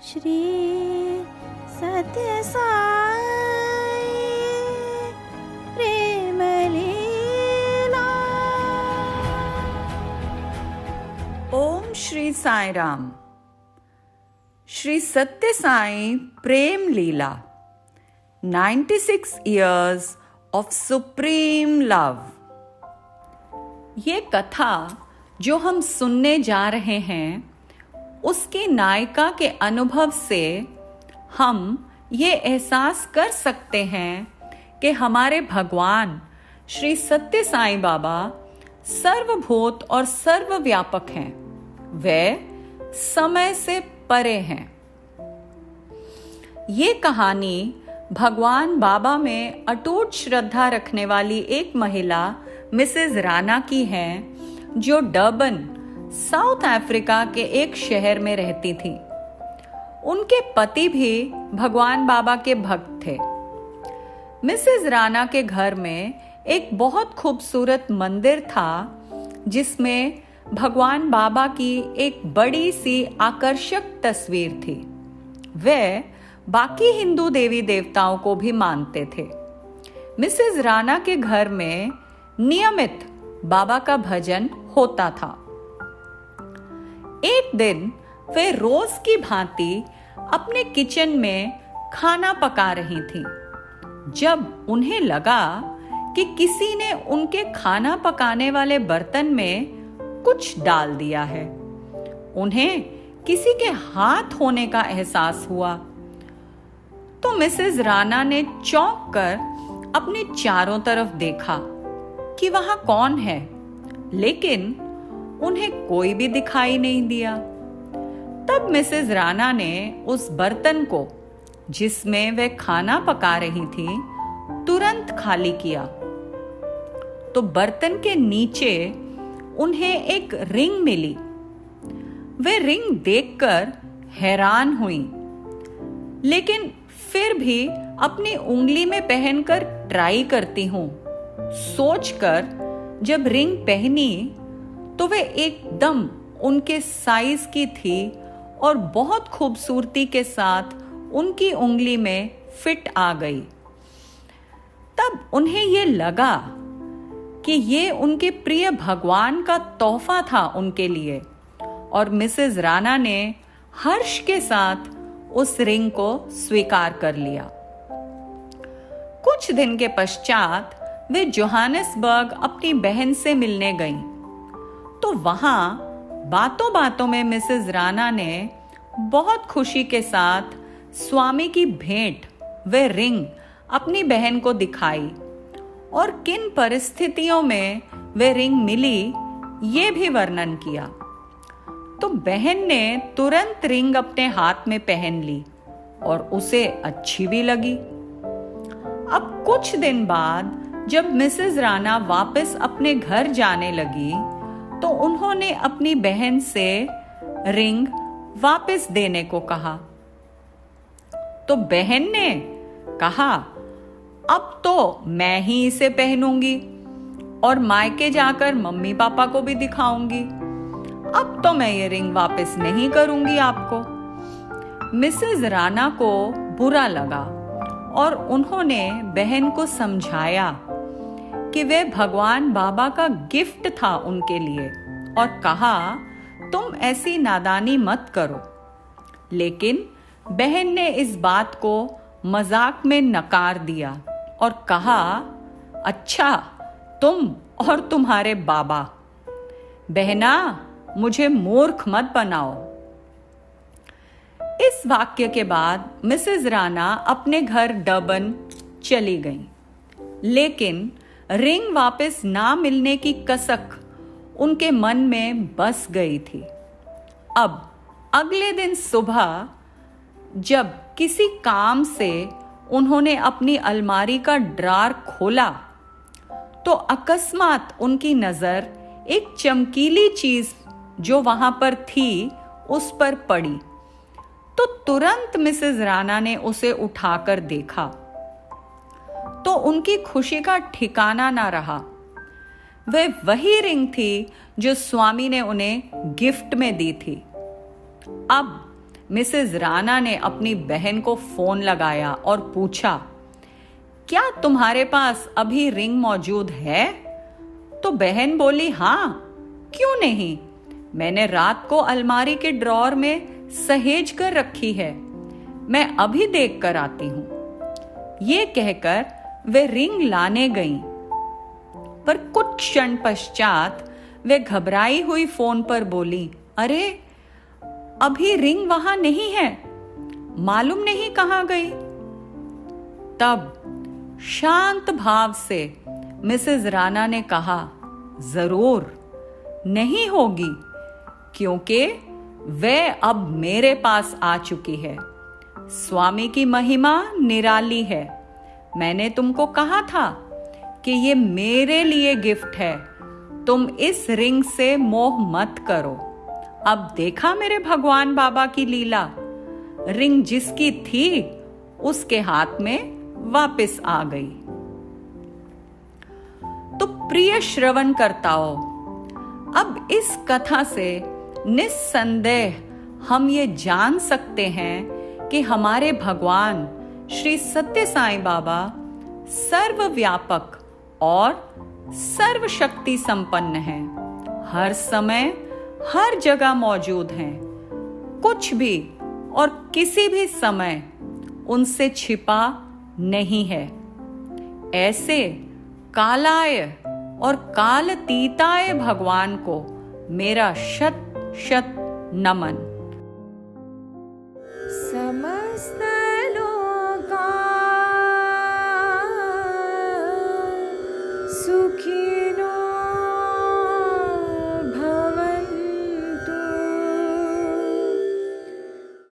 श्री सत्य साई प्रेम लीला। ओम श्री साई राम। श्री सत्य साई प्रेम लीला 96 years of supreme love। ये कथा जो हम सुनने जा रहे हैं उसकी नायिका के अनुभव से हम ये एहसास कर सकते हैं कि हमारे भगवान श्री सत्य साई बाबा सर्वभूत और सर्वव्यापक हैं। वे समय से परे हैं। ये कहानी भगवान बाबा में अटूट श्रद्धा रखने वाली एक महिला मिसेस राणा की है, जो डर्बन साउथ अफ्रीका के एक शहर में रहती थी। उनके पति भी भगवान बाबा के भक्त थे। मिसेस राणा के घर में एक बहुत खूबसूरत मंदिर था, जिसमें भगवान बाबा की एक बड़ी सी आकर्षक तस्वीर थी। वे बाकी हिंदू देवी देवताओं को भी मानते थे। मिसेस राणा के घर में नियमित बाबा का भजन होता था। एक दिन वे रोज की भांति अपने किचन में खाना पका रही थी, जब उन्हें लगा कि किसी ने उनके खाना पकाने वाले बर्तन में कुछ डाल दिया है। उन्हें किसी के हाथ होने का एहसास हुआ, तो मिसेस राणा ने चौंक कर अपने चारों तरफ देखा कि वहां कौन है, लेकिन उन्हें कोई भी दिखाई नहीं दिया। तब मिसेस राणा ने उस बर्तन को, जिसमें वे खाना पका रही थी, तुरंत खाली किया। तो बर्तन के नीचे उन्हें एक रिंग मिली। वे रिंग देखकर हैरान हुई, लेकिन फिर भी अपनी उंगली में पहनकर ट्राई करती हूं, सोचकर जब रिंग पहनी तो वे एकदम उनके साइज की थी और बहुत खूबसूरती के साथ उनकी उंगली में फिट आ गई। तब उन्हें ये लगा कि ये उनके प्रिय भगवान का तोहफा था उनके लिए, और मिसेस राणा ने हर्ष के साथ उस रिंग को स्वीकार कर लिया। कुछ दिन के पश्चात वे जोहानिसबर्ग अपनी बहन से मिलने गईं। तो वहां बातों बातों में मिसेस राणा ने बहुत खुशी के साथ स्वामी की भेंट वे रिंग अपनी बहन को दिखाई, और किन परिस्थितियों में वे रिंग मिली ये भी वर्णन किया। तो बहन ने तुरंत रिंग अपने हाथ में पहन ली और उसे अच्छी भी लगी। अब कुछ दिन बाद जब मिसेस राणा वापस अपने घर जाने लगी, तो उन्होंने अपनी बहन से रिंग वापस देने को कहा। तो बहन ने कहा, अब तो मैं ही इसे पहनूंगी और मायके जाकर मम्मी पापा को भी दिखाऊंगी। अब तो मैं ये रिंग वापस नहीं करूंगी आपको। मिसेस राणा को बुरा लगा और उन्होंने बहन को समझाया कि वे भगवान बाबा का गिफ्ट था उनके लिए, और कहा, तुम ऐसी नादानी मत करो। लेकिन बहन ने इस बात को मजाक में नकार दिया और कहा, अच्छा, तुम और तुम्हारे बाबा। बहना, मुझे मूर्ख मत बनाओ। इस वाक्य के बाद मिसेस राणा अपने घर डर्बन चली गईं, लेकिन रिंग वापस ना मिलने की कसक उनके मन में बस गई थी। अब अगले दिन सुबह जब किसी काम से उन्होंने अपनी अलमारी का ड्रार खोला, तो अकस्मात उनकी नजर एक चमकीली चीज जो वहां पर थी उस पर पड़ी। तो तुरंत मिसेस राणा ने उसे उठाकर देखा, तो उनकी खुशी का ठिकाना ना रहा। वह वही रिंग थी जो स्वामी ने उन्हें गिफ्ट में दी थी। अब मिसेज राणा ने अपनी बहन को फोन लगाया और पूछा, क्या तुम्हारे पास अभी रिंग मौजूद है? तो बहन बोली, हाँ, क्यों नहीं, मैंने रात को अलमारी के ड्रॉर में सहेज कर रखी है, मैं अभी देख कर आती हूं। ये कहकर वे रिंग लाने गईं, पर कुछ क्षण पश्चात वे घबराई हुई फोन पर बोली, अरे अभी रिंग वहां नहीं है, मालूम नहीं कहां गई। तब शांत भाव से मिसेज राणा ने कहा, जरूर नहीं होगी, क्योंकि वह अब मेरे पास आ चुकी है। स्वामी की महिमा निराली है। मैंने तुमको कहा था कि ये मेरे लिए गिफ्ट है, तुम इस रिंग से मोह मत करो। अब देखा मेरे भगवान बाबा की लीला, रिंग जिसकी थी उसके हाथ में वापस आ गई। तो प्रिय श्रवणकर्ताओं, अब इस कथा से निस्संदेह हम ये जान सकते हैं कि हमारे भगवान श्री सत्य साईं बाबा सर्वव्यापक और सर्वशक्ति संपन्न हैं, हर समय हर जगह मौजूद हैं। कुछ भी और किसी भी समय उनसे छिपा नहीं है। ऐसे कालाय और कालतीताय भगवान को मेरा शत शत नमन। समस्त